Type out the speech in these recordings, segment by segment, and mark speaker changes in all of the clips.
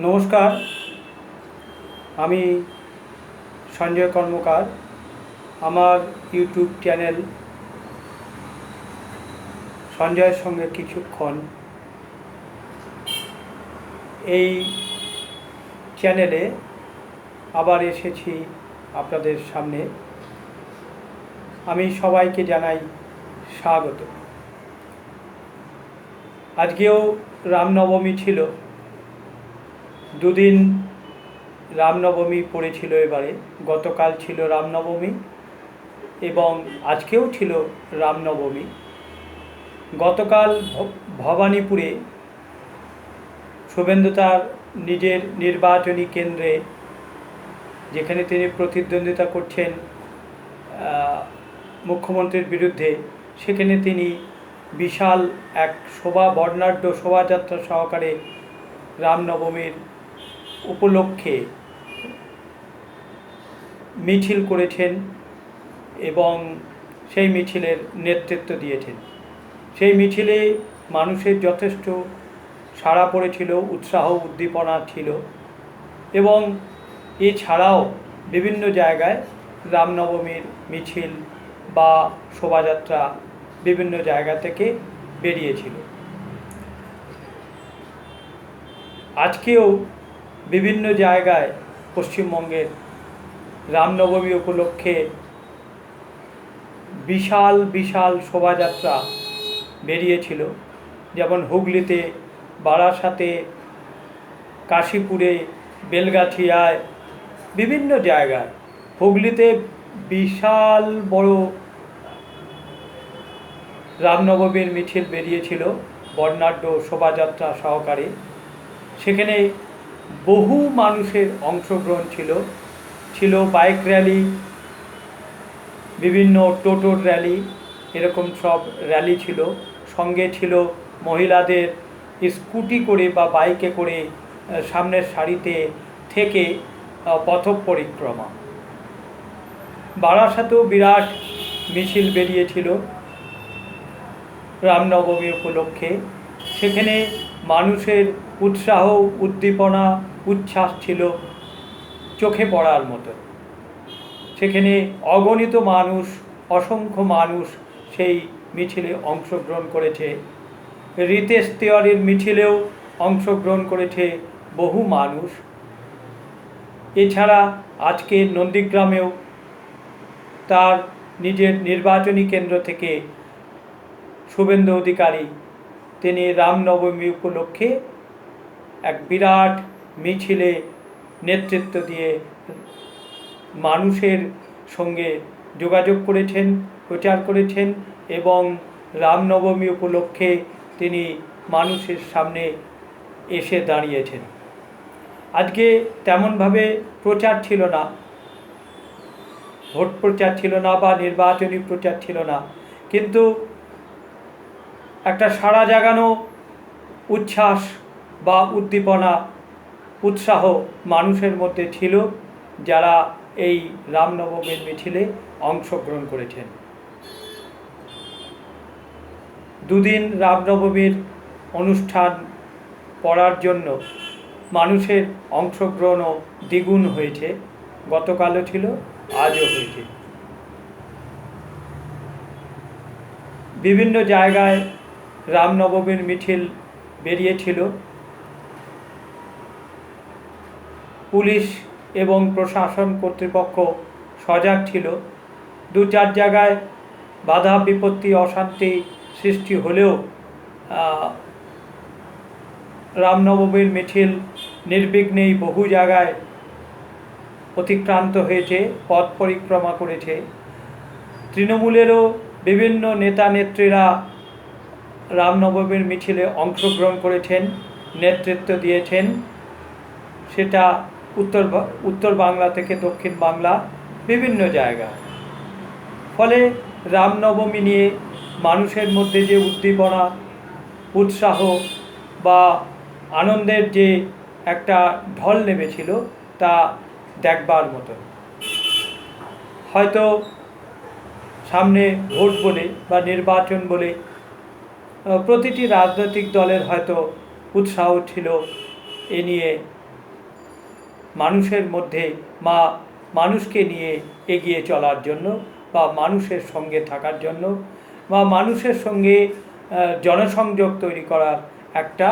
Speaker 1: নমস্কার, আমি সঞ্জয় কর্মকার। আমার ইউটিউব চ্যানেল সঞ্জয়ের সঙ্গে কিছুক্ষণ, এই চ্যানেলে আবার এসেছি আপনাদের সামনে। আমি সবাইকে জানাই স্বাগত। আজকেও রামনবমী ছিল, দুদিন রামনবমী পড়েছিল। এবারে গতকাল ছিল রামনবমী এবং আজকেও ছিল রামনবমী। গতকাল ভবানীপুরে শুভেন্দু তার নিজের নির্বাচনী কেন্দ্রে, যেখানে তিনি প্রতিদ্বন্দ্বিতা করছেন মুখ্যমন্ত্রীর বিরুদ্ধে, সেখানে তিনি বিশাল এক বর্ণাঢ্য শোভাযাত্রা সহকারে রামনবমীর উপলক্ষে মিছিল করেছেন এবং সেই মিছিলের নেতৃত্ব দিয়েছেন। সেই মিছিলে মানুষের যথেষ্ট সাড়া পড়েছিল, উৎসাহ উদ্দীপনা ছিল এবং এছাড়াও বিভিন্ন জায়গায় রামনবমীর মিছিল বা শোভাযাত্রা বিভিন্ন জায়গা থেকে বেরিয়েছিল। আজকেও বিভিন্ন জায়গায় পশ্চিমবঙ্গের রামনবমী উপলক্ষে বিশাল বিশাল শোভাযাত্রা বেরিয়েছিল। যেমন হুগলিতে, বারাসাতে, কাশীপুরে, বেলগাছিয়ায়, বিভিন্ন জায়গায়। হুগলিতে বিশাল বড় রামনবমীর মিছিল বেরিয়েছিল বর্ণাঢ্য শোভাযাত্রা সহকারে। সেখানে বহু মানুষের অংশগ্রহণ ছিল বাইক র্যালি, বিভিন্ন টোটোর র্যালি, এরকম সব র্যালি ছিল। সঙ্গে ছিল মহিলাদের স্কুটি করে বা বাইকে করে সামনের সারিতে থেকে পথ পরিক্রমা। বারাসাতেও বিরাট মিছিল বেরিয়েছিল রামনবমী উপলক্ষে। সেখানে মানুষের উৎসাহ উদ্দীপনা উচ্ছ্বাস ছিল চোখে পড়ার মতো। সেখানে অগণিত মানুষ, অসংখ্য মানুষ সেই মিছিলে অংশগ্রহণ করেছে। রিতেশ তেওয়ারির মিছিলেও অংশগ্রহণ করেছে বহু মানুষ। এছাড়া আজকে নন্দীগ্রামেও তার নিজের নির্বাচনী কেন্দ্র থেকে শুভেন্দু অধিকারী তিনি রামনবমী উপলক্ষে এক বিরাট মিছিলে নেতৃত্ব দিয়ে মানুষের সঙ্গে যোগাযোগ করেছেন, প্রচার করেছেন এবং রামনবমী উপলক্ষে তিনি মানুষের সামনে এসে দাঁড়িয়েছেন। আজকে তেমনভাবে প্রচার ছিল না, ভোট প্রচার ছিল না বা নির্বাচনী প্রচার ছিল না, কিন্তু একটা সাড়া জাগানো উচ্ছ্বাস বা উদ্দীপনা, উৎসাহ মানুষের মধ্যে ছিল, যারা এই রামনবমীর মিছিলে অংশগ্রহণ করেছেন। দুদিন রামনবমীর অনুষ্ঠান করার জন্য মানুষের অংশগ্রহণও দ্বিগুণ হয়েছে। গতকালও ছিল, আজও হয়েছে। বিভিন্ন জায়গায় রামনবমীর মিছিল বেরিয়েছিল। পুলিশ এবং প্রশাসন কর্তৃপক্ষ সজাগ ছিল। 2-4 জায়গায় বাধা বিপত্তি অশান্তি সৃষ্টি হলেও রামনবমীর মিছিল নির্বিঘ্নেই বহু জায়গায় অতিক্রান্ত হয়েছে, পথ পরিক্রমা করেছে। তৃণমূলেরও বিভিন্ন নেতা নেত্রীরা রামনবমীর মিছিলে অংশগ্রহণ করেছেন, নেতৃত্ব দিয়েছেন। সেটা উত্তর বাংলা থেকে দক্ষিণ বাংলা, বিভিন্ন জায়গায়। ফলে রামনবমী নিয়ে মানুষের মধ্যে যে উদ্দীপনা, উৎসাহ বা আনন্দের যে একটা ঢল নেমেছিল, তা দেখবার মতো। হয়তো সামনে ভোট বলে বা নির্বাচন বলে প্রতিটি রাজনৈতিক দলের হয়তো উৎসাহ ছিল এ নিয়ে মানুষের মধ্যে মা মানুষকে নিয়ে এগিয়ে চলার জন্য বা মানুষের সঙ্গে থাকার জন্য বা মানুষের সঙ্গে জনসংযোগ তৈরি করার একটা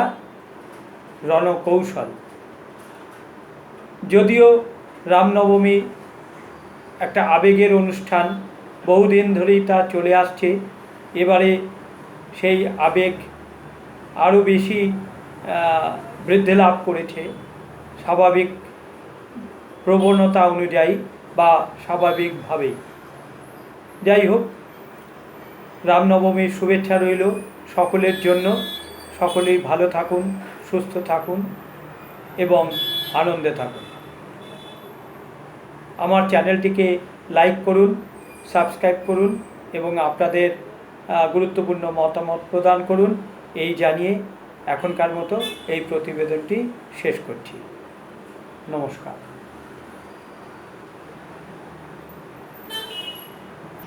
Speaker 1: রণকৌশল। যদিও রামনবমী একটা আবেগের অনুষ্ঠান, বহুদিন ধরেই তা চলে আসছে, এবারে সেই আবেগ আরও বেশি বৃদ্ধি লাভ করেছে স্বাভাবিক প্রবণতা অনুযায়ী বা স্বাভাবিকভাবেই। যাই হোক, রামনবমীর শুভেচ্ছা রইল সকলের জন্য। সকলেই ভালো থাকুন, সুস্থ থাকুন এবং আনন্দে থাকুন। আমার চ্যানেলটিকে লাইক করুন, সাবস্ক্রাইব করুন এবং আপনাদের গুরুত্বপূর্ণ মতামত প্রদান করুন, এই জানিয়ে এখনকার মতো এই প্রতিবেদনটি শেষ করছি। নমস্কার।